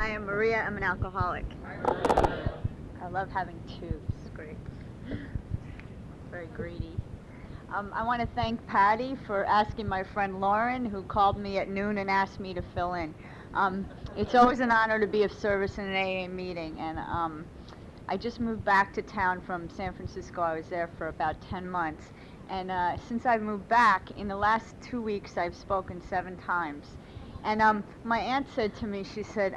I am Maria. I'm an alcoholic. I love having two. It's great. Very greedy. I want to thank Patty for asking my friend Lauren, who called me at noon and asked me to fill in. It's always an honor to be of service in an AA meeting, and I just moved back to town from San Francisco. I was there for about 10 months, and since I've moved back, in the last 2 weeks, I've spoken 7 times. And my aunt said to me, she said,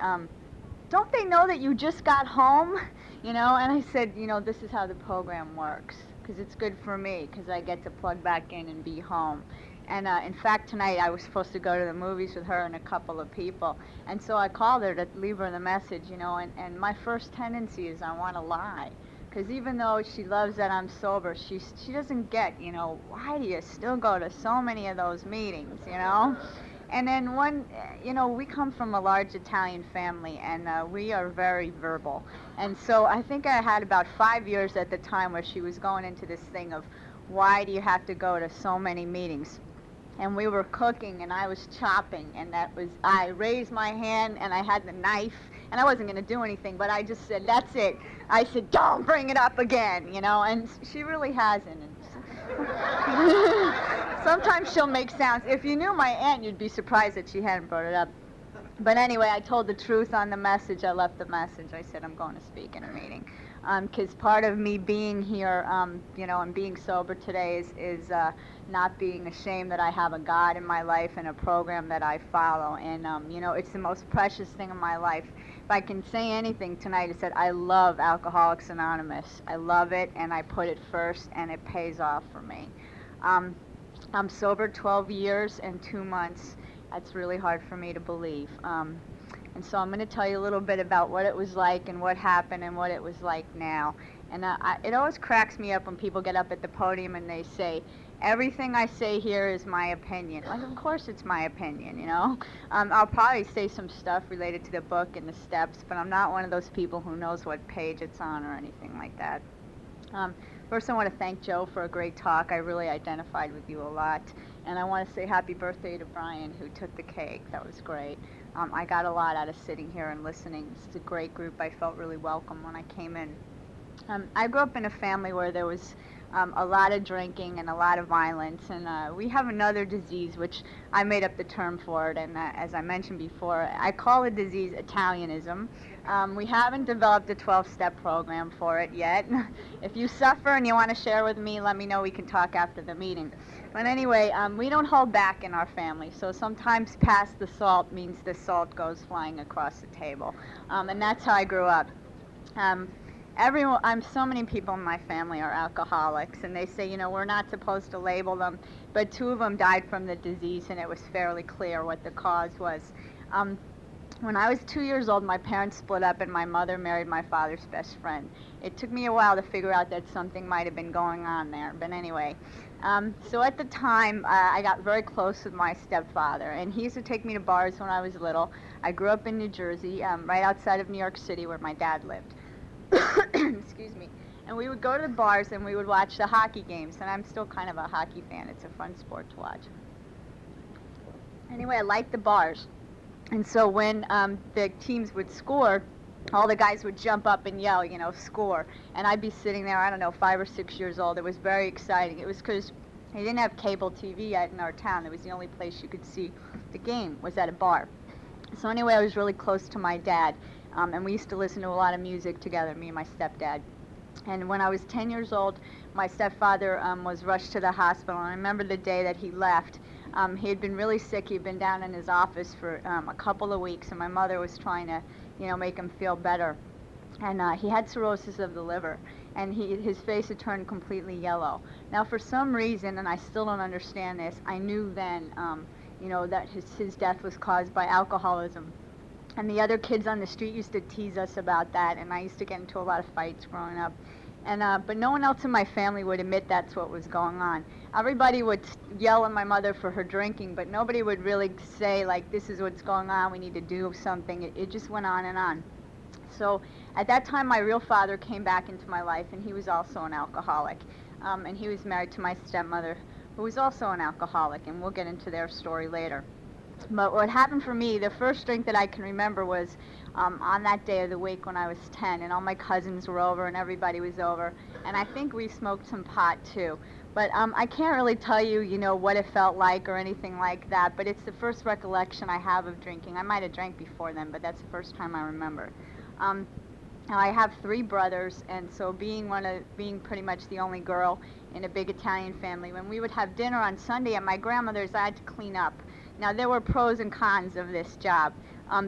don't they know that you just got home? You know, and I said, you know, this is how the program works, because it's good for me, because I get to plug back in and be home. And in fact, tonight I was supposed to go to the movies with her and a couple of people. And so I called her to leave her the message, you know, and my first tendency is I want to lie. Because even though she loves that I'm sober, she doesn't get, you know, why do you still go to so many of those meetings, you know? And then you know, we come from a large Italian family, and we are very verbal. And so I think I had about 5 years at the time where she was going into this thing of, why do you have to go to so many meetings? And we were cooking, and I was chopping, and I raised my hand, and I had the knife, and I wasn't going to do anything, but I just said, that's it. I said, don't bring it up again, you know, and she really hasn't. Sometimes she'll make sounds. If you knew my aunt, you'd be surprised that she hadn't brought it up. But anyway, I told the truth on the message. I left the message. I said, I'm going to speak in a meeting. Because part of me being here, you know, and being sober today is not being ashamed that I have a God in my life and a program that I follow. And, you know, it's the most precious thing in my life. If I can say anything tonight, it's that I love Alcoholics Anonymous. I love it, and I put it first, and it pays off for me. I'm sober 12 years and 2 months. That's really hard for me to believe. And so I'm going to tell you a little bit about what it was like and what happened and what it was like now. And it always cracks me up when people get up at the podium and they say, everything I say here is my opinion. Like, of course it's my opinion, you know. I'll probably say some stuff related to the book and the steps, but I'm not one of those people who knows what page it's on or anything like that. First, I want to thank Joe for a great talk. I really identified with you a lot. And I want to say happy birthday to Brian, who took the cake. That was great. I got a lot out of sitting here and listening. It's a great group. I felt really welcome when I came in. I grew up in a family where there was a lot of drinking and a lot of violence. And we have another disease, which I made up the term for it. And as I mentioned before, I call the disease Italianism. We haven't developed a 12-step program for it yet. If you suffer and you want to share with me, let me know. We can talk after the meeting. But anyway, we don't hold back in our family. So sometimes pass the salt means the salt goes flying across the table. And that's how I grew up. So many people in my family are alcoholics, and they say, you know, we're not supposed to label them, but 2 of them died from the disease, and it was fairly clear what the cause was. When I was 2 years old, my parents split up, and my mother married my father's best friend. It took me a while to figure out that something might have been going on there, but anyway. So at the time, I got very close with my stepfather, and he used to take me to bars when I was little. I grew up in New Jersey, right outside of New York City, where my dad lived. Excuse me. And we would go to the bars and we would watch the hockey games, and I'm still kind of a hockey fan. It's a fun sport to watch. Anyway, I liked the bars. And so when the teams would score, all the guys would jump up and yell, you know, score. And I'd be sitting there, I don't know, 5 or 6 years old. It was very exciting. It was because they didn't have cable TV yet in our town. It was the only place you could see the game was at a bar. So anyway, I was really close to my dad. And we used to listen to a lot of music together, me and my stepdad. And when I was 10 years old, my stepfather was rushed to the hospital. And I remember the day that he left. He had been really sick. He'd been down in his office for a couple of weeks, and my mother was trying to, you know, make him feel better. And he had cirrhosis of the liver, and his face had turned completely yellow. Now, for some reason, and I still don't understand this, I knew then, you know, that his death was caused by alcoholism. And the other kids on the street used to tease us about that, and I used to get into a lot of fights growing up. And but no one else in my family would admit that's what was going on. Everybody would yell at my mother for her drinking, but nobody would really say, like, this is what's going on, we need to do something. It just went on and on. So at that time, my real father came back into my life, and he was also an alcoholic. And he was married to my stepmother, who was also an alcoholic, and we'll get into their story later. But what happened for me, the first drink that I can remember was on that day of the week when I was 10, and all my cousins were over and everybody was over, and I think we smoked some pot too. But I can't really tell you, you know, what it felt like or anything like that, but it's the first recollection I have of drinking. I might have drank before then, but that's the first time I remember. Um, Now, I have three brothers, and so being pretty much the only girl in a big Italian family, when we would have dinner on Sunday at my grandmother's, I had to clean up. Now, there were pros and cons of this job.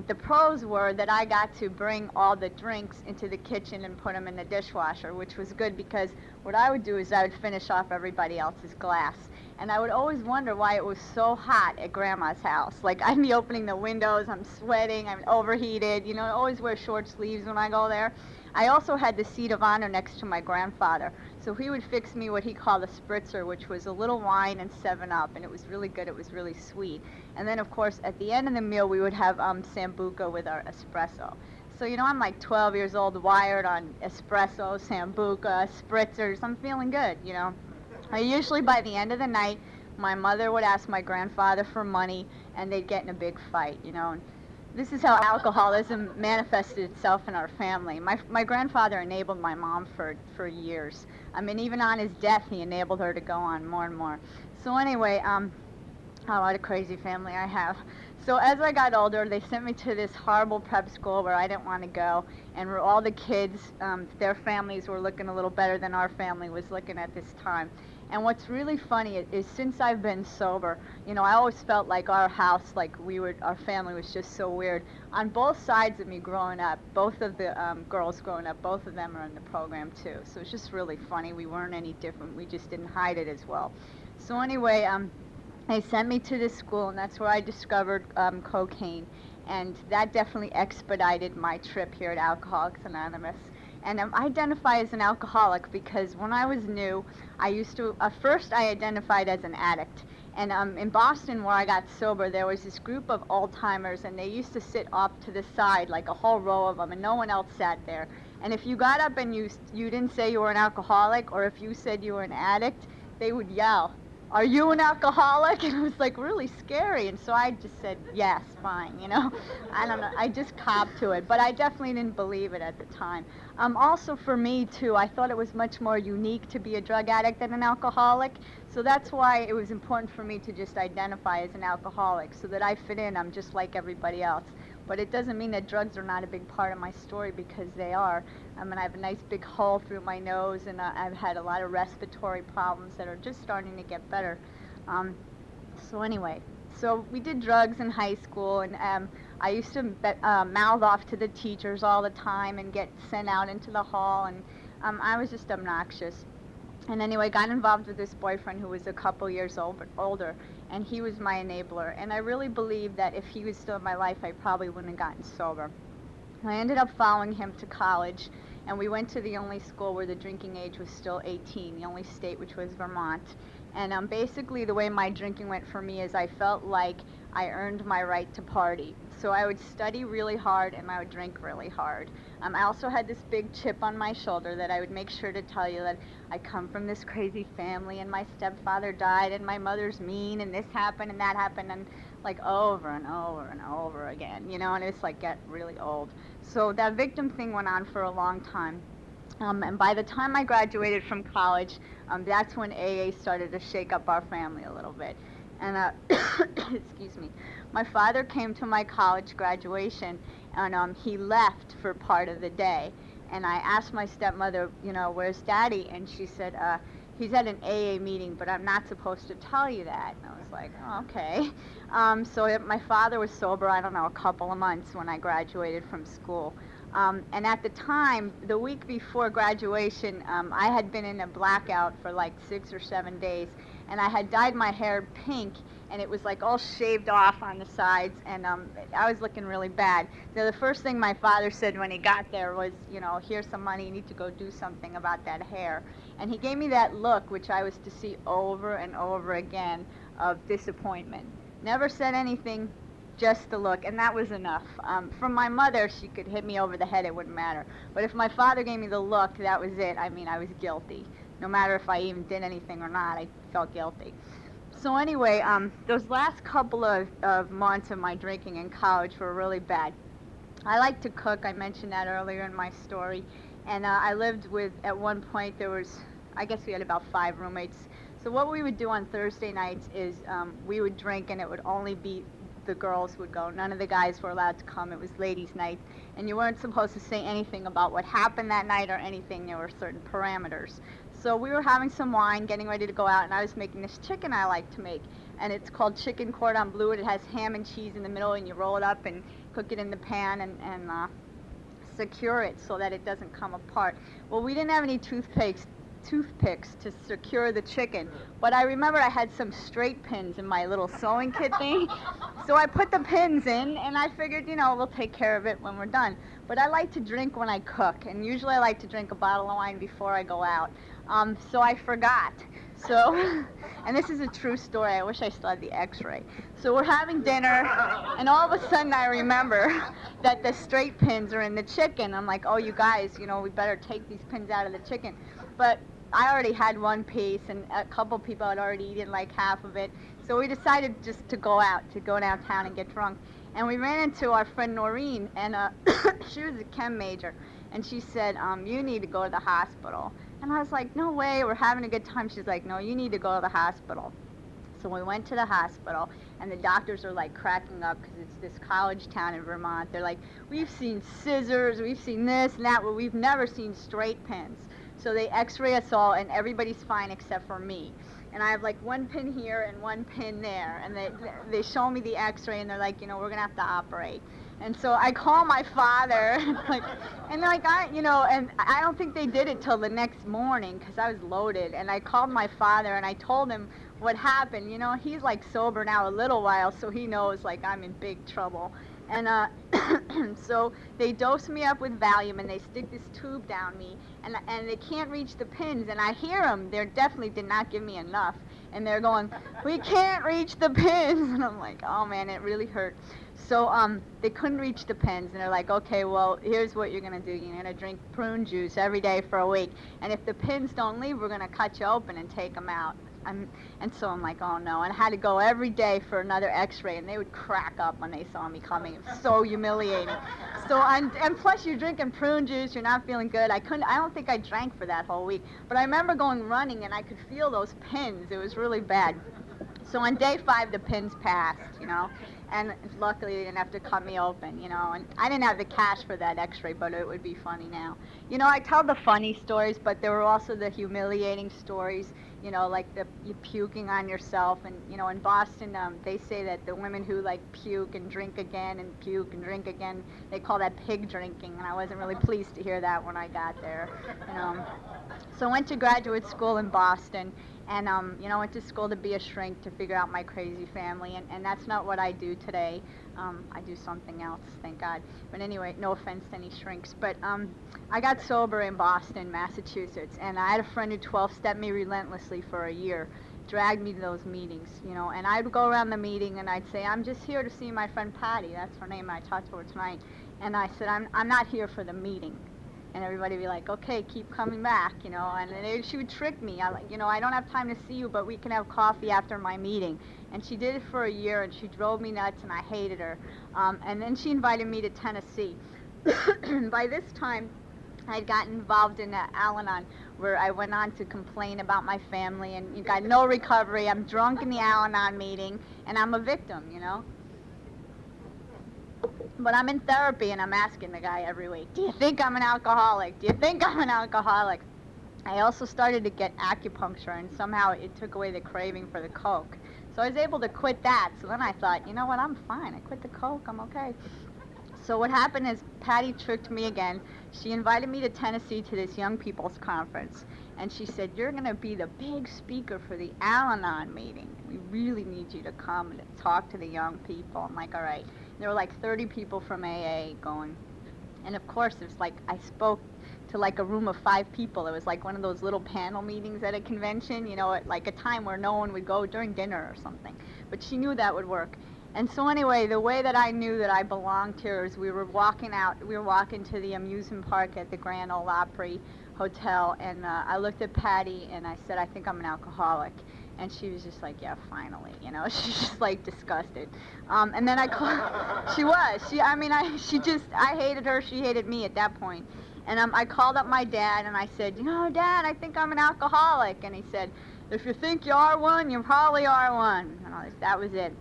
The pros were that I got to bring all the drinks into the kitchen and put them in the dishwasher, which was good because what I would do is I would finish off everybody else's glass. And I would always wonder why it was so hot at Grandma's house. Like, I'd be opening the windows, I'm sweating, I'm overheated. You know, I always wear short sleeves when I go there. I also had the seat of honor next to my grandfather. So he would fix me what he called a spritzer, which was a little wine and 7-Up, and it was really good, it was really sweet. And then, of course, at the end of the meal, we would have Sambuca with our espresso. So, you know, I'm like 12 years old, wired on espresso, Sambuca, spritzers. I'm feeling good, you know. Usually by the end of the night, my mother would ask my grandfather for money, and they'd get in a big fight, you know. And this is how alcoholism manifested itself in our family. My grandfather enabled my mom for years. I mean, even on his death, he enabled her to go on more and more. So anyway, oh, what a crazy family I have. So as I got older, they sent me to this horrible prep school where I didn't want to go, and where all the kids, their families were looking a little better than our family was looking at this time. And what's really funny is since I've been sober, you know, I always felt like our house, like our family was just so weird. On both sides of me growing up, both of the girls growing up, both of them are in the program too. So it's just really funny. We weren't any different. We just didn't hide it as well. So anyway, they sent me to this school, and that's where I discovered cocaine. And that definitely expedited my trip here at Alcoholics Anonymous. And I identify as an alcoholic because when I was new, I used to, first I identified as an addict. And in Boston, where I got sober, there was this group of old-timers, and they used to sit off to the side, like a whole row of them, and no one else sat there. And if you got up and you didn't say you were an alcoholic, or if you said you were an addict, they would yell, "Are you an alcoholic?" And it was like really scary, and so I just said, yes, fine, you know. I don't know, I just copped to it, but I definitely didn't believe it at the time. Also for me too, I thought it was much more unique to be a drug addict than an alcoholic, so that's why it was important for me to just identify as an alcoholic, so that I fit in, I'm just like everybody else. But it doesn't mean that drugs are not a big part of my story, because they are. I mean, I have a nice big hole through my nose, and I've had a lot of respiratory problems that are just starting to get better. So anyway, so we did drugs in high school, and I used to mouth off to the teachers all the time and get sent out into the hall, and I was just obnoxious. And anyway, got involved with this boyfriend who was a couple years older, and he was my enabler. And I really believe that if he was still in my life, I probably wouldn't have gotten sober. I ended up following him to college, and we went to the only school where the drinking age was still 18, the only state, which was Vermont. And basically the way my drinking went for me is I felt like I earned my right to party. So I would study really hard, and I would drink really hard. I also had this big chip on my shoulder that I would make sure to tell you that I come from this crazy family, and my stepfather died, and my mother's mean, and this happened and that happened, and like over and over and over again, you know, and it's like get really old. So that victim thing went on for a long time. And by the time I graduated from college, that's when AA started to shake up our family a little bit. And excuse me, my father came to my college graduation, and he left for part of the day. And I asked my stepmother, you know, where's Daddy? And she said, he's at an AA meeting, but I'm not supposed to tell you that. And I was like, oh, okay. So my father was sober, I don't know, a couple of months when I graduated from school. And at the time, the week before graduation, I had been in a blackout for like 6 or 7 days, and I had dyed my hair pink, and it was like all shaved off on the sides, and I was looking really bad. So the first thing my father said when he got there was, you know, here's some money, you need to go do something about that hair. And he gave me that look, which I was to see over and over again, of disappointment. Never said anything, just the look, and that was enough. From my mother, she could hit me over the head, it wouldn't matter. But if my father gave me the look, that was it. I mean, I was guilty. No matter if I even did anything or not, I felt guilty. So anyway, those last couple of months of my drinking in college were really bad. I like to cook. I mentioned that earlier in my story. And I lived with, at one point, there was, I guess we had about 5 roommates. So what we would do on Thursday nights is we would drink, and it would only be the girls would go. None of the guys were allowed to come. It was ladies' night. And you weren't supposed to say anything about what happened that night or anything. There were certain parameters. So we were having some wine, getting ready to go out, and I was making this chicken I like to make. And it's called chicken cordon bleu. It has ham and cheese in the middle, and you roll it up and cook it in the pan and secure it so that it doesn't come apart. Well, we didn't have any toothpicks to secure the chicken, but I remember I had some straight pins in my little sewing kit thing. So I put the pins in, and I figured, you know, we'll take care of it when we're done. But I like to drink when I cook, and usually I like to drink a bottle of wine before I go out. So I forgot. So, and this is a true story. I wish I still had the x-ray. So we're having dinner, and all of a sudden I remember that the straight pins are in the chicken. I'm like, oh, you guys, you know, we better take these pins out of the chicken. But I already had one piece, and a couple people had already eaten like half of it. So we decided just to go out, to go downtown and get drunk. And we ran into our friend Noreen, and she was a chem major. And she said, you need to go to the hospital. And I was like, no way, we're having a good time. She's like, no, you need to go to the hospital. So we went to the hospital, and the doctors are like cracking up because it's this college town in Vermont. They're like, we've seen scissors, we've seen this and that, but we've never seen straight pins. So they x-ray us all, and everybody's fine except for me. And I have like one pin here and one pin there. And they show me the x-ray, and they're like, you know, we're going to have to operate. And so I call my father, and like, and I don't think they did it till the next morning because I was loaded. And I called my father, and I told him what happened. You know, he's like sober now a little while, so he knows like I'm in big trouble. And so they dose me up with Valium, and they stick this tube down me, and they can't reach the pins. And I hear them. They definitely did not give me enough. And they're going, we can't reach the pins. And I'm like, oh man, it really hurt. So they couldn't reach the pins, and they're like, okay, well, here's what you're going to do. You're going to drink prune juice every day for a week. And if the pins don't leave, we're going to cut you open and take them out. And so I'm like, oh no. And I had to go every day for another x-ray, and they would crack up when they saw me coming. It was so humiliating. So, and plus you're drinking prune juice, you're not feeling good. I don't think I drank for that whole week. But I remember going running, and I could feel those pins. It was really bad. So on day 5, the pins passed, you know. And luckily they didn't have to cut me open, you know. And I didn't have the cash for that x-ray, but it would be funny now. You know, I tell the funny stories, but there were also the humiliating stories, you know, like you puking on yourself. And, you know, in Boston, they say that the women who, like, puke and drink again and puke and drink again, they call that pig drinking. And I wasn't really pleased to hear that when I got there, you know. So I went to graduate school in Boston. And, you know, went to school to be a shrink, to figure out my crazy family, and that's not what I do today. I do something else, thank God. But anyway, no offense to any shrinks. But I got sober in Boston, Massachusetts, and I had a friend who 12-stepped me relentlessly for a year, dragged me to those meetings, you know, and I'd go around the meeting, and I'd say, I'm just here to see my friend Patty. That's her name, I talked to her tonight. And I said, I'm not here for the meeting. And everybody would be like, okay, keep coming back, you know. And she would trick me. You know, I don't have time to see you, but we can have coffee after my meeting. And she did it for a year, and she drove me nuts, and I hated her. And then she invited me to Tennessee. By this time, I'd gotten involved in Al-Anon, where I went on to complain about my family, and you got no recovery. I'm drunk in the Al-Anon meeting, and I'm a victim, you know. But I'm in therapy, and I'm asking the guy every week, do you think I'm an alcoholic? Do you think I'm an alcoholic? I also started to get acupuncture, and somehow it took away the craving for the Coke. So I was able to quit that. So then I thought, you know what, I'm fine. I quit the Coke, I'm okay. So what happened is Patty tricked me again. She invited me to Tennessee to this young people's conference. And she said, you're going to be the big speaker for the Al-Anon meeting. We really need you to come and talk to the young people. I'm like, all right. There were like 30 people from AA going. And of course, it was like I spoke to like a room of 5 people. It was like one of those little panel meetings at a convention, you know, at like a time where no one would go during dinner or something. But she knew that would work. And so anyway, the way that I knew that I belonged here is we were walking to the amusement park at the Grand Ole Opry Hotel, and I looked at Patty and I said, I think I'm an alcoholic. And she was just like, yeah, finally, you know, she's just like disgusted. And then I called, I hated her, she hated me at that point. And I called up my dad and I said, you know, Dad, I think I'm an alcoholic. And he said, if you think you are one, you probably are one. And that was it.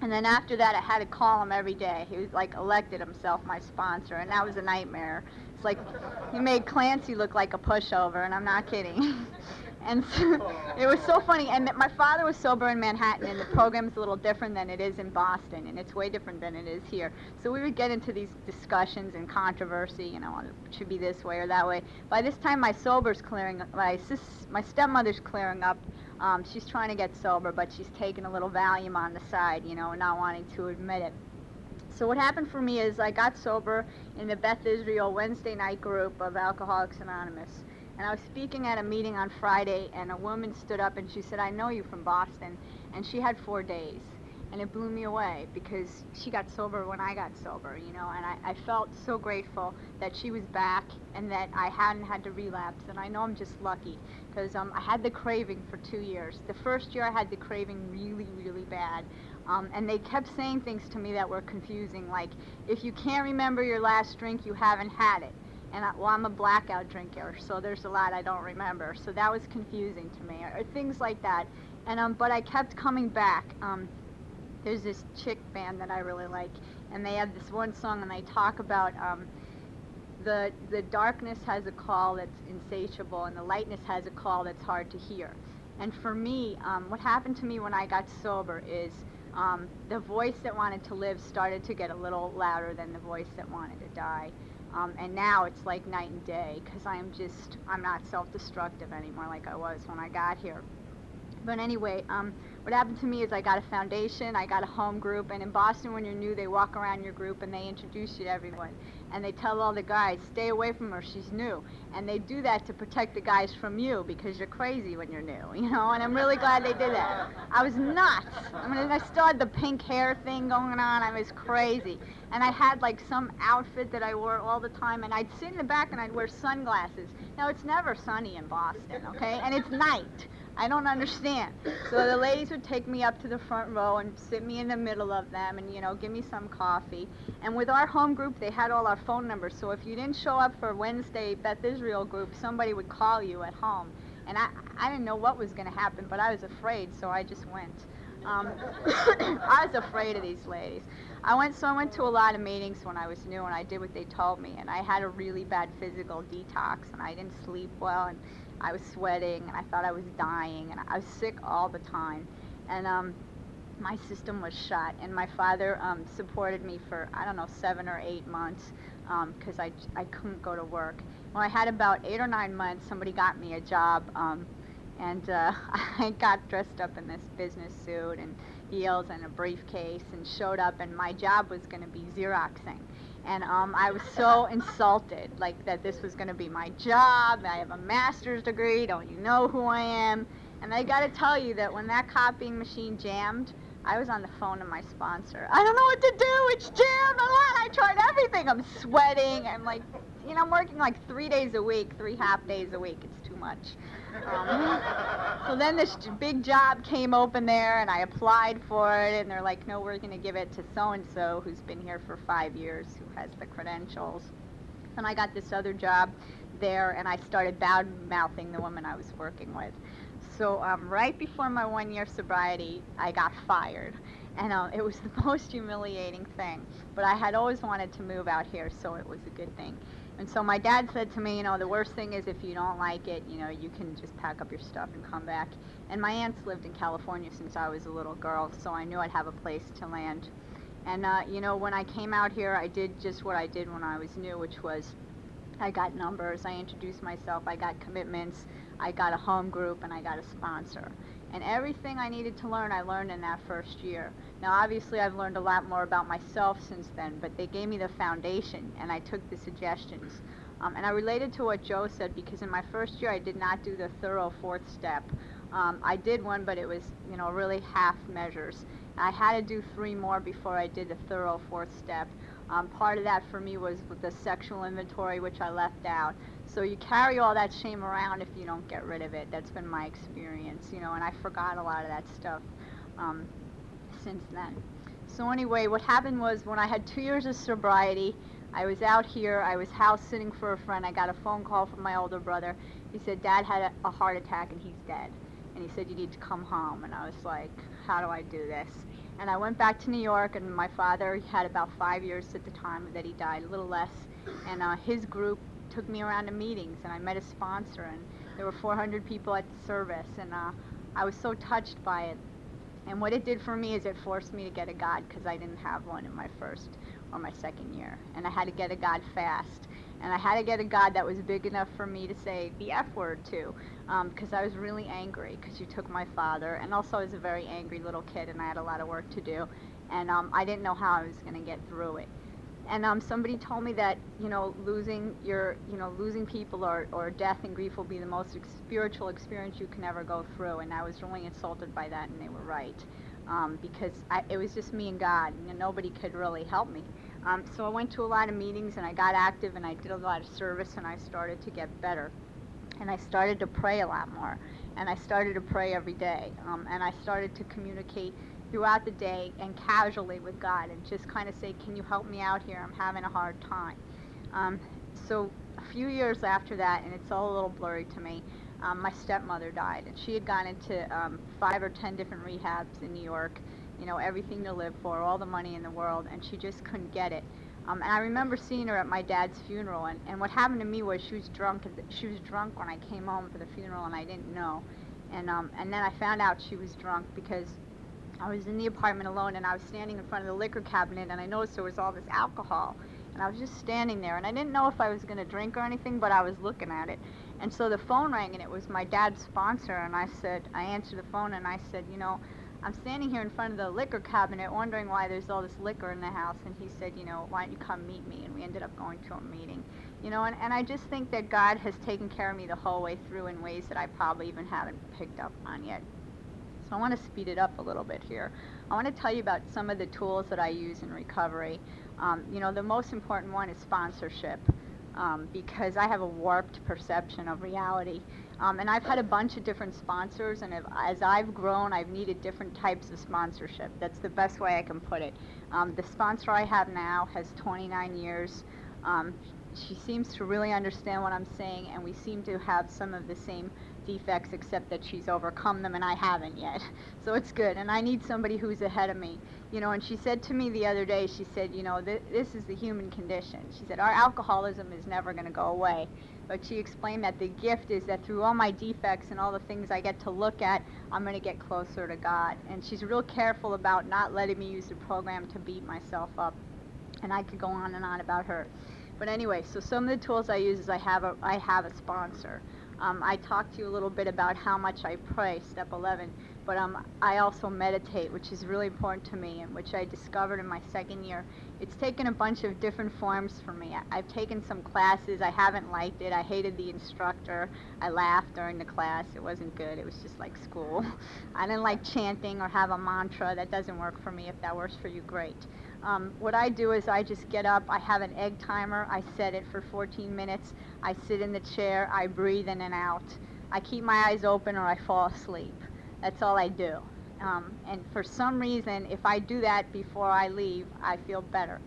And then after that, I had to call him every day. He was like elected himself my sponsor, and that was a nightmare. It's like he made Clancy look like a pushover, and I'm not kidding. And so, it was so funny. And my father was sober in Manhattan, and the program's a little different than it is in Boston, and it's way different than it is here. So we would get into these discussions and controversy, you know, it should be this way or that way. By this time, my sober's clearing, my stepmother's clearing up. She's trying to get sober, but she's taking a little Valium on the side, you know, and not wanting to admit it. So what happened for me is I got sober in the Beth Israel Wednesday night group of Alcoholics Anonymous. And I was speaking at a meeting on Friday, and a woman stood up and she said, I know you from Boston. And she had 4 days. And it blew me away because she got sober when I got sober, you know, and I felt so grateful that she was back and that I hadn't had to relapse. And I know I'm just lucky because I had the craving for 2 years. The first year I had the craving really, really bad. And they kept saying things to me that were confusing, like, if you can't remember your last drink, you haven't had it. And I'm a blackout drinker, so there's a lot I don't remember. So that was confusing to me, or things like that. And but I kept coming back. There's this chick band that I really like, and they have this one song, and they talk about the darkness has a call that's insatiable, and the lightness has a call that's hard to hear. And for me, what happened to me when I got sober is the voice that wanted to live started to get a little louder than the voice that wanted to die. And now it's like night and day, because I'm not self-destructive anymore like I was when I got here. But anyway, what happened to me is I got a foundation, I got a home group, and in Boston when you're new, they walk around your group and they introduce you to everyone. And they tell all the guys, stay away from her, she's new. And they do that to protect the guys from you because you're crazy when you're new, you know, and I'm really glad they did that. I was nuts. I mean, I still had the pink hair thing going on, I was crazy. And I had like some outfit that I wore all the time, and I'd sit in the back and I'd wear sunglasses. Now, it's never sunny in Boston, okay, and it's night. I don't understand. So the ladies would take me up to the front row and sit me in the middle of them and, you know, give me some coffee. And with our home group, they had all our phone numbers. So if you didn't show up for Wednesday Beth Israel group, somebody would call you at home. And I didn't know what was going to happen, but I was afraid, so I just went. I was afraid of these ladies. I went to a lot of meetings when I was new, and I did what they told me. And I had a really bad physical detox, and I didn't sleep well, and I was sweating, and I thought I was dying, and I was sick all the time. And my system was shot, and my father supported me for, I don't know, 7 or 8 months because I couldn't go to work. When I had about 8 or 9 months, somebody got me a job, and I got dressed up in this business suit and heels and a briefcase and showed up, and my job was going to be Xeroxing. And I was so insulted, like, that this was going to be my job. I have a master's degree. Don't you know who I am? And I got to tell you that when that copying machine jammed, I was on the phone to my sponsor. I don't know what to do. It's jammed. I tried everything. I'm sweating. I'm like, you know, I'm working like 3 days a week, 3 half days a week. It's too much. So then this big job came open there, and I applied for it, and they're like, no, we're going to give it to so-and-so who's been here for 5 years, who has the credentials. And I got this other job there, and I started bad-mouthing the woman I was working with. So right before my 1-year sobriety, I got fired. And it was the most humiliating thing. But I had always wanted to move out here, so it was a good thing. And so my dad said to me, you know, the worst thing is if you don't like it, you know, you can just pack up your stuff and come back. And my aunts lived in California since I was a little girl, so I knew I'd have a place to land. And, you know, when I came out here, I did just what I did when I was new, which was I got numbers, I introduced myself, I got commitments, I got a home group, and I got a sponsor. And everything I needed to learn, I learned in that first year. Now, obviously, I've learned a lot more about myself since then, but they gave me the foundation, and I took the suggestions. And I related to what Joe said, because in my first year, I did not do the thorough 4th step. I did one, but it was, you know, really half measures. I had to do 3 more before I did the thorough 4th step. Part of that for me was with the sexual inventory, which I left out. So you carry all that shame around if you don't get rid of it. That's been my experience, you know, and I forgot a lot of that stuff since then. So anyway, what happened was when I had 2 years of sobriety, I was out here, I was house sitting for a friend. I got a phone call from my older brother. He said, Dad had a heart attack and he's dead. And he said, you need to come home. And I was like, how do I do this? And I went back to New York, and my father had about 5 years at the time that he died, a little less. And his group took me around to meetings, and I met a sponsor, and there were 400 people at the service, and I was so touched by it. And what it did for me is it forced me to get a God, because I didn't have one in my first or my second year. And I had to get a God fast. And I had to get a God that was big enough for me to say the F word to, because I was really angry because you took my father. And also I was a very angry little kid, and I had a lot of work to do. And I didn't know how I was going to get through it. And somebody told me that, you know, losing people or death and grief will be the most spiritual experience you can ever go through. And I was really insulted by that, and they were right. Because it was just me and God, and nobody could really help me. So I went to a lot of meetings, and I got active, and I did a lot of service, and I started to get better. And I started to pray a lot more, and I started to pray every day. And I started to communicate throughout the day and casually with God, and just kind of say, can you help me out here? I'm having a hard time. So a few years after that, and it's all a little blurry to me, my stepmother died, and she had gone into 5 or 10 different rehabs in New York, you know, everything to live for, all the money in the world, and she just couldn't get it. And I remember seeing her at my dad's funeral, and what happened to me was she was drunk when I came home for the funeral, and I didn't know. And then I found out she was drunk because I was in the apartment alone, and I was standing in front of the liquor cabinet, and I noticed there was all this alcohol. And I was just standing there, and I didn't know if I was going to drink or anything, but I was looking at it. And so the phone rang, and it was my dad's sponsor, and I answered the phone, and I said, you know, I'm standing here in front of the liquor cabinet wondering why there's all this liquor in the house. And he said, you know, why don't you come meet me? And we ended up going to a meeting. You know, and I just think that God has taken care of me the whole way through in ways that I probably even haven't picked up on yet. So I want to speed it up a little bit here. I want to tell you about some of the tools that I use in recovery. You know, the most important one is sponsorship, because I have a warped perception of reality. And I've had a bunch of different sponsors, and as I've grown, I've needed different types of sponsorship. That's the best way I can put it. The sponsor I have now has 29 years. She seems to really understand what I'm saying, and we seem to have some of the same defects, except that she's overcome them and I haven't yet. So it's good, and I need somebody who's ahead of me. You know, and she said to me the other day, she said, you know, this is the human condition. She said, our alcoholism is never going to go away. But she explained that the gift is that through all my defects and all the things I get to look at, I'm going to get closer to God. And she's real careful about not letting me use the program to beat myself up. And I could go on and on about her. But anyway, so some of the tools I use is I have a sponsor. I talked to you a little bit about how much I pray, step 11, but I also meditate, which is really important to me, and which I discovered in my second year. It's taken a bunch of different forms for me. I've taken some classes. I haven't liked it. I hated the instructor. I laughed during the class. It wasn't good. It was just like school. I didn't like chanting or have a mantra. That doesn't work for me. If that works for you, great. What I do is I just get up, I have an egg timer, I set it for 14 minutes, I sit in the chair, I breathe in and out. I keep my eyes open or I fall asleep. That's all I do. And for some reason, if I do that before I leave, I feel better.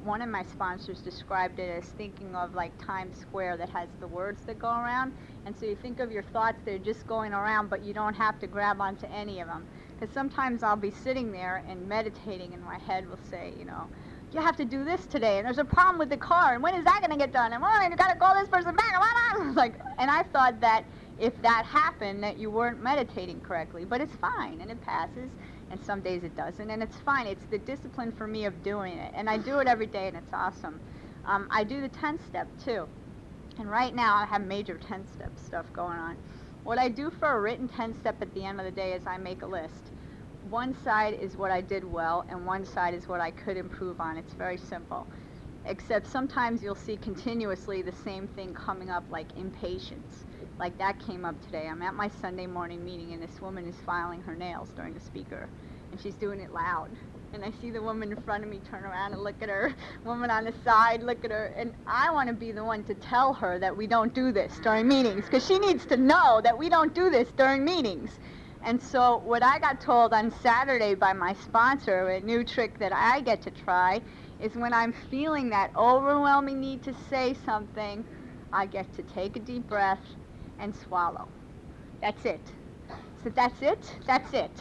One of my sponsors described it as thinking of like Times Square that has the words that go around. And so you think of your thoughts, they're just going around, but you don't have to grab onto any of them. Because sometimes I'll be sitting there and meditating, and my head will say, you know, you have to do this today, and there's a problem with the car, and when is that going to get done? And you got to call this person back. And I thought that if that happened, that you weren't meditating correctly. But it's fine, and it passes, and some days it doesn't, and it's fine. It's the discipline for me of doing it, and I do it every day, and it's awesome. I do the 10-step, too. And right now, I have major 10-step stuff going on. What I do for a written 10-step at the end of the day is I make a list. One side is what I did well, and one side is what I could improve on. It's very simple. Except sometimes you'll see continuously the same thing coming up, like impatience. Like that came up today. I'm at my Sunday morning meeting, and this woman is filing her nails during the speaker. and she's doing it loud. And I see the woman in front of me turn around and look at her, woman on the side, look at her, and I want to be the one to tell her that we don't do this during meetings, because she needs to know that we don't do this during meetings. And so what I got told on Saturday by my sponsor, a new trick that I get to try, is when I'm feeling that overwhelming need to say something, I get to take a deep breath and swallow. That's it. So that's it, that's it.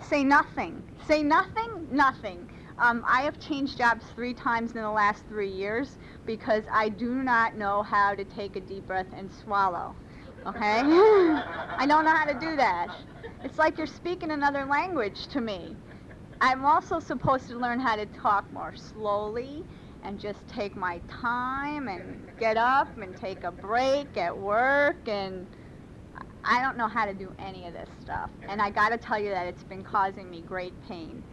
Say nothing. Say nothing, nothing. I have changed jobs 3 times in the last 3 years because I do not know how to take a deep breath and swallow. Okay? I don't know how to do that. It's like you're speaking another language to me. I'm also supposed to learn how to talk more slowly and just take my time and get up and take a break at work, and I don't know how to do any of this stuff. And I got to tell you that it's been causing me great pain.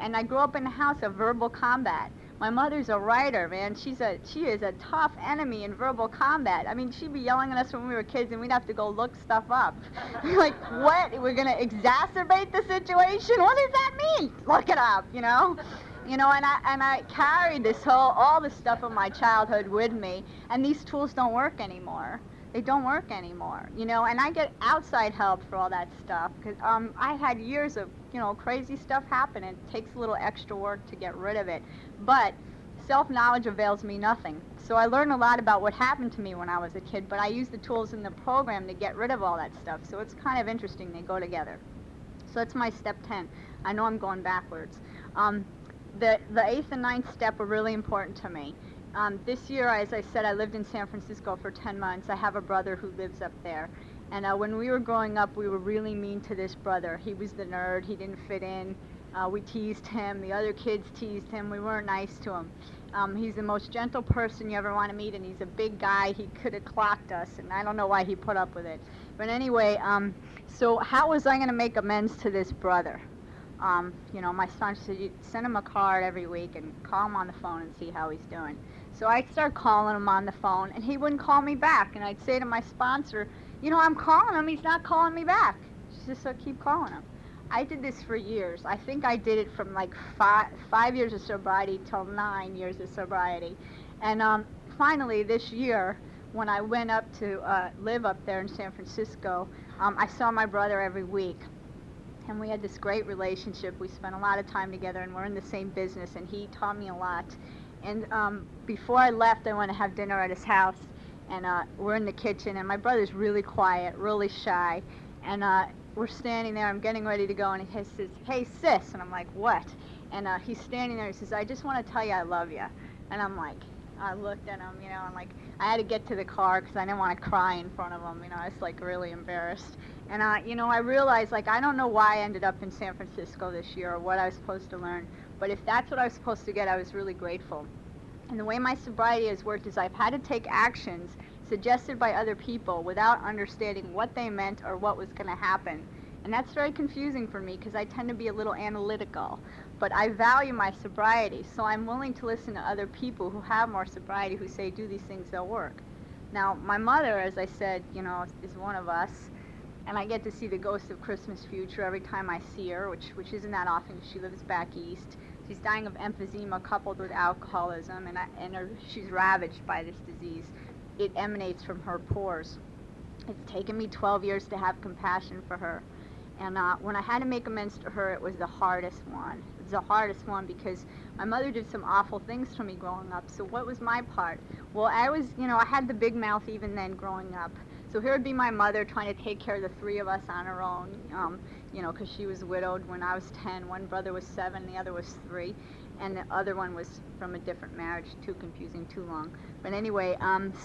And I grew up in a house of verbal combat. My mother's a writer, man. She is a tough enemy in verbal combat. I mean, she'd be yelling at us when we were kids, and we'd have to go look stuff up. Like, what? We're going to exacerbate the situation? What does that mean? Look it up, you know? You know, and I carried all this stuff of my childhood with me, and these tools don't work anymore. They don't work anymore, you know, and I get outside help for all that stuff, because I had years of, you know, crazy stuff happen, and it takes a little extra work to get rid of it, but self-knowledge avails me nothing. So I learned a lot about what happened to me when I was a kid, but I use the tools in the program to get rid of all that stuff, so it's kind of interesting. They go together. So that's my step 10. I know I'm going backwards. The 8th and 9th step are really important to me. This year, as I said, I lived in San Francisco for 10 months. I have a brother who lives up there. And when we were growing up, we were really mean to this brother. He was the nerd. He didn't fit in. We teased him. The other kids teased him. We weren't nice to him. He's the most gentle person you ever want to meet, and he's a big guy. He could have clocked us, and I don't know why he put up with it. But anyway, so how was I going to make amends to this brother? You know, my son said, you send him a card every week and call him on the phone and see how he's doing. So I'd start calling him on the phone, and he wouldn't call me back. And I'd say to my sponsor, you know, I'm calling him, he's not calling me back. She said, so keep calling him. I did this for years. I think I did it from like five years of sobriety till 9 years of sobriety. And finally this year, when I went up to live up there in San Francisco, I saw my brother every week. And we had this great relationship. We spent a lot of time together, and we're in the same business, and he taught me a lot. And before I left, I went to have dinner at his house, and we're in the kitchen, and my brother's really quiet, really shy, and we're standing there. I'm getting ready to go, and he says, hey, sis, and I'm like, what? And he's standing there. He says, I just want to tell you I love you. And I'm like, I looked at him, you know, and like, I had to get to the car because I didn't want to cry in front of him, you know. I was like really embarrassed. And you know, I realized, like, I don't know why I ended up in San Francisco this year or what I was supposed to learn, but if that's what I was supposed to get, I was really grateful. And the way my sobriety has worked is I've had to take actions suggested by other people without understanding what they meant or what was going to happen. And that's very confusing for me because I tend to be a little analytical. But I value my sobriety, so I'm willing to listen to other people who have more sobriety who say, do these things, they'll work. Now, my mother, as I said, you know, is one of us, and I get to see the ghost of Christmas future every time I see her, which isn't that often because she lives back east. She's dying of emphysema coupled with alcoholism, and she's ravaged by this disease. It emanates from her pores. It's taken me 12 years to have compassion for her. And when I had to make amends to her, it was the hardest one. It was the hardest one because my mother did some awful things to me growing up. So what was my part? Well, I was, you know, I had the big mouth even then growing up. So here would be my mother trying to take care of the 3 of us on her own, you know, because she was widowed when I was 10. One brother was 7, the other was 3. And the other one was from a different marriage. Too confusing, too long. But anyway,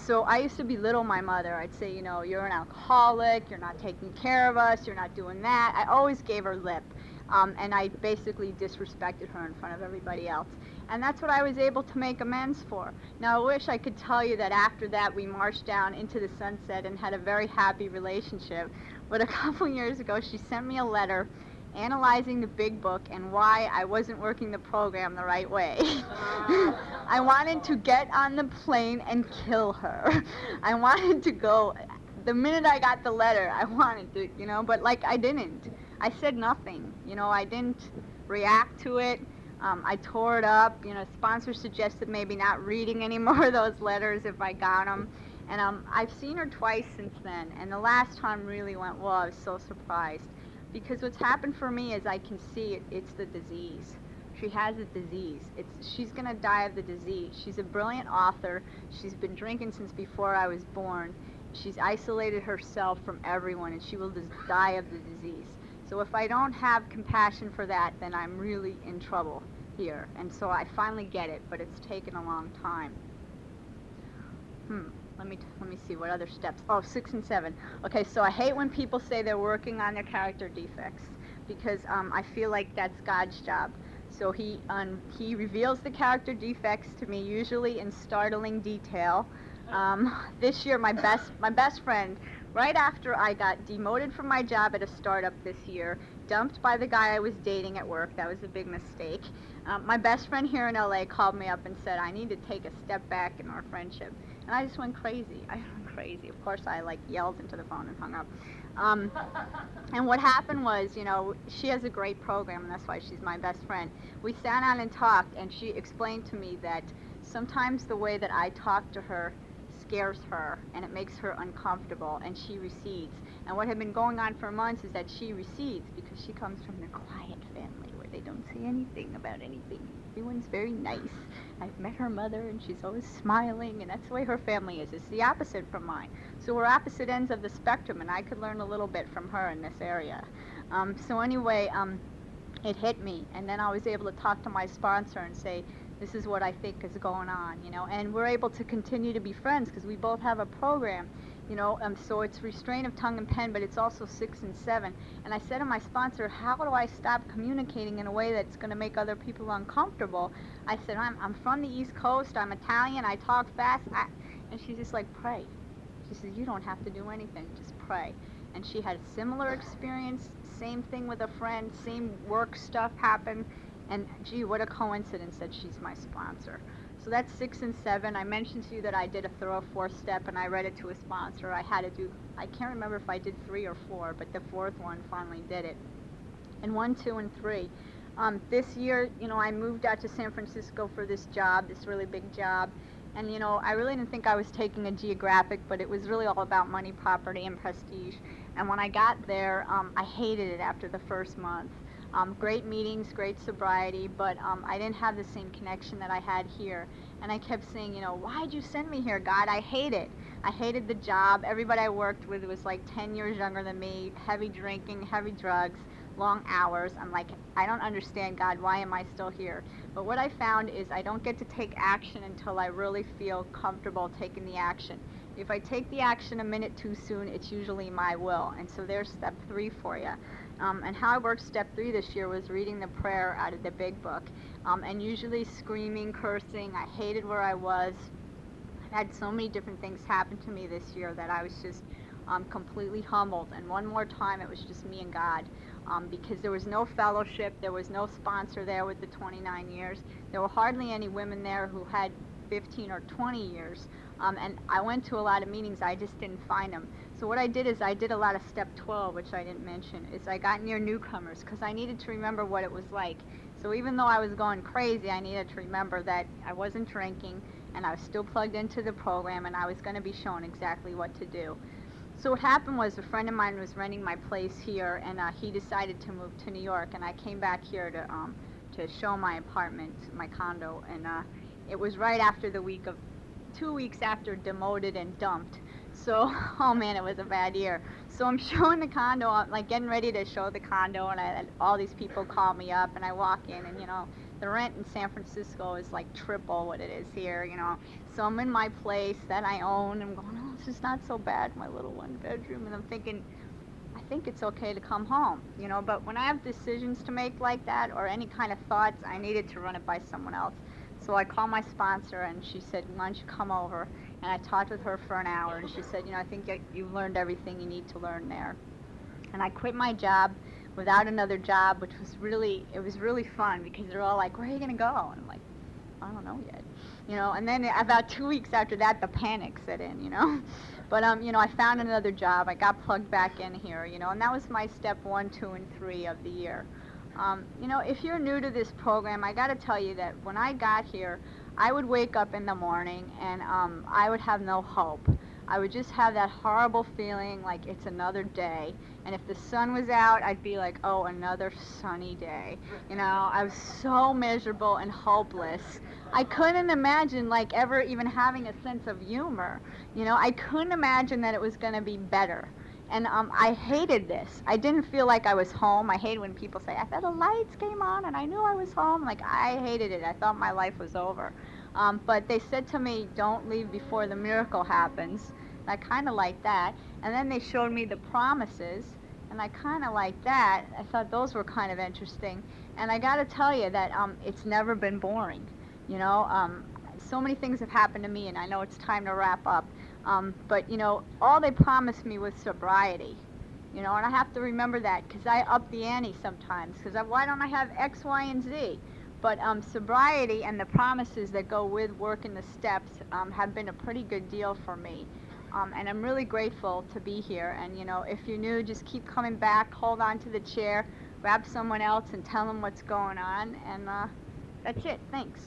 so I used to belittle my mother. I'd say, you know, you're an alcoholic, you're not taking care of us, you're not doing that. I always gave her lip. And I basically disrespected her in front of everybody else. And that's what I was able to make amends for. Now, I wish I could tell you that after that we marched down into the sunset and had a very happy relationship. But a couple years ago, she sent me a letter analyzing the big book and why I wasn't working the program the right way. I wanted to get on the plane and kill her. I wanted to go, the minute I got the letter, I wanted to, you know, but like I didn't. I said nothing. You know, I didn't react to it. I tore it up. You know, sponsors suggested maybe not reading any more of those letters if I got them. And I've seen her twice since then, and the last time really went well. I was so surprised. Because what's happened for me is I can see it, it's the disease. She has a disease. She's going to die of the disease. She's a brilliant author. She's been drinking since before I was born. She's isolated herself from everyone, and she will just die of the disease. So if I don't have compassion for that, then I'm really in trouble here. And so I finally get it, but it's taken a long time. Let me see what other steps. Oh, 6 and 7. Okay, so I hate when people say they're working on their character defects, because I feel like that's God's job. So he reveals the character defects to me, usually in startling detail. This year, my best friend, right after I got demoted from my job at a startup this year, dumped by the guy I was dating at work. That was a big mistake. My best friend here in LA called me up and said, I need to take a step back in our friendship. And I just went crazy. I went crazy. Of course, I yelled into the phone and hung up. And what happened was, you know, she has a great program, and that's why she's my best friend. We sat down and talked, and she explained to me that sometimes the way that I talk to her scares her, and it makes her uncomfortable, and she recedes. And what had been going on for months is that she recedes because she comes from the quiet family where they don't say anything about anything. Everyone's very nice. I've met her mother, and she's always smiling, and that's the way her family is. It's the opposite from mine. So we're opposite ends of the spectrum, and I could learn a little bit from her in this area. So anyway, it hit me, and then I was able to talk to my sponsor and say, this is what I think is going on, you know, and we're able to continue to be friends because we both have a program, you know, so it's restraint of tongue and pen, but it's also 6 and 7. And I said to my sponsor, how do I stop communicating in a way that's going to make other people uncomfortable? I said, I'm from the East Coast, I'm Italian, I talk fast, and she's just like, pray. She says, you don't have to do anything, just pray. And she had a similar experience, same thing with a friend, same work stuff happened. And gee, what a coincidence that she's my sponsor. So that's 6 and 7. I mentioned to you that I did a thorough 4th step, and I read it to a sponsor. I had to do, I can't remember if I did 3 or 4, but the 4th one finally did it. And 1, 2, and 3. This year, you know, I moved out to San Francisco for this job, this really big job. And, you know, I really didn't think I was taking a geographic, but it was really all about money, property, and prestige. And when I got there, I hated it after the first month. Great meetings, great sobriety, but I didn't have the same connection that I had here. And I kept saying, you know, why'd you send me here, God? I hate it. I hated the job. Everybody I worked with was like 10 years younger than me, heavy drinking, heavy drugs, long hours. I'm like, I don't understand, God. Why am I still here? But what I found is I don't get to take action until I really feel comfortable taking the action. If I take the action a minute too soon, it's usually my will. And so there's step 3 for you. And how I worked step 3 this year was reading the prayer out of the big book. And usually screaming, cursing. I hated where I was. I've had so many different things happen to me this year that I was just completely humbled. And one more time, it was just me and God. Because there was no fellowship, there was no sponsor there with the 29 years. There were hardly any women there who had 15 or 20 years. And I went to a lot of meetings, I just didn't find them. So what I did is I did a lot of step 12, which I didn't mention, is I got near newcomers because I needed to remember what it was like. So even though I was going crazy, I needed to remember that I wasn't drinking and I was still plugged into the program and I was going to be shown exactly what to do. So what happened was a friend of mine was renting my place here, and he decided to move to New York, and I came back here to show my apartment, my condo, and it was right after the 2 weeks after demoted and dumped. So, oh man, it was a bad year. So I'm showing the condo, I'm like getting ready to show the condo, and I had all these people call me up, and I walk in, and you know, the rent in San Francisco is like triple what it is here, you know. So I'm in my place that I own, and I'm going, oh, this is not so bad, my little 1 bedroom, and I'm thinking, I think it's okay to come home, you know. But when I have decisions to make like that, or any kind of thoughts, I needed to run it by someone else. So I called my sponsor, and she said, why don't you come over? And I talked with her for an hour, and she said, you know, I think you've learned everything you need to learn there. And I quit my job without another job, which was really, it was really fun, because they're all like, where are you going to go? And I'm like, I don't know yet. you know, and then about 2 weeks after that, the panic set in, you know. But, you know, I found another job. I got plugged back in here, you know, and that was my step 1, 2, and 3 of the year. You know, if you're new to this program, I got to tell you that when I got here, I would wake up in the morning and I would have no hope. I would just have that horrible feeling like it's another day. And if the sun was out, I'd be like, oh, another sunny day. You know, I was so miserable and hopeless. I couldn't imagine, like, ever even having a sense of humor. You know, I couldn't imagine that it was going to be better. And I hated this. I didn't feel like I was home. I hate when people say, I thought the lights came on and I knew I was home. Like, I hated it. I thought my life was over. But they said to me, don't leave before the miracle happens. I kind of liked that. And then they showed me the promises, and I kind of liked that. I thought those were kind of interesting. And I got to tell you that it's never been boring. You know, so many things have happened to me, and I know it's time to wrap up. But, you know, all they promised me was sobriety. You know, and I have to remember that because I up the ante sometimes. Because why don't I have X, Y, and Z? But sobriety and the promises that go with working the steps have been a pretty good deal for me. And I'm really grateful to be here. And, you know, if you're new, just keep coming back, hold on to the chair, grab someone else and tell them what's going on. And that's it. Thanks.